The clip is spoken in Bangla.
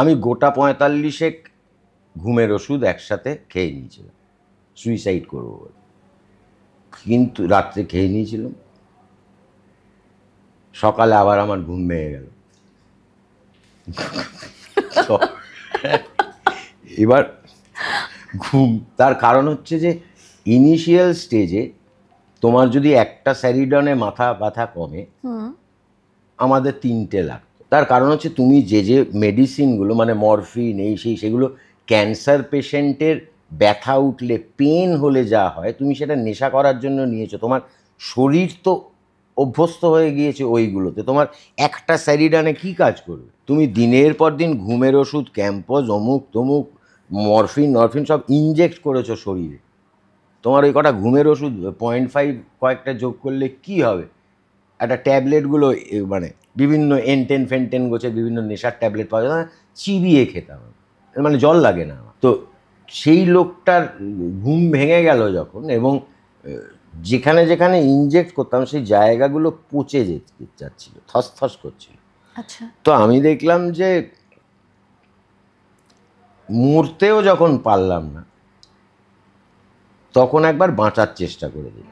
আমি গোটা 45 ঘুমের ওষুধ একসাথে খেয়ে নিয়েছিলাম সুইসাইড করবো বলে, কিন্তু রাত্রে খেয়ে নিয়েছিলাম, সকালে আবার আমার ঘুম ভেঙে গেল। এবার ঘুম, তার কারণ হচ্ছে যে ইনিশিয়াল স্টেজে তোমার যদি একটা স্যারিডনে মাথা ব্যথা কমে, আমাদের 3টে লাগতো। তার কারণ হচ্ছে তুমি যে যে মেডিসিনগুলো মানে মরফিন এই সেই সেগুলো ক্যান্সার পেশেন্টের ব্যথা উঠলে পেন হলে যা হয় তুমি সেটা নেশা করার জন্য নিয়েছো, তোমার শরীর তো অভ্যস্ত হয়ে গিয়েছে ওইগুলোতে, তোমার একটা স্যারিডানে কি কাজ করবে? তুমি দিনের পর দিন ঘুমের ওষুধ ক্যাম্পস অমুক তমুক মরফিন সব ইনজেক্ট করেছো শরীরে, তোমার ওই কটা ঘুমের ওষুধ 0.5 কয়েকটা যোগ করলে কি হবে? একটা ট্যাবলেটগুলো মানে বিভিন্ন এনটেন ফেনটেন গোছের বিভিন্ন নেশার ট্যাবলেট পাওয়া যায়, চিবিয়ে খেতাম, মানে জল লাগে না আমার। তো সেই লোকটার ঘুম ভেঙে গেল যখন, এবং যেখানে যেখানে ইনজেক্ট করতাম সেই জায়গাগুলো পচে যাচ্ছিল, থসথস করছিল। আচ্ছা। তো আমি দেখলাম যে মরতেও যখন পারলাম না, তখন একবার বাঁচার চেষ্টা করে দিই।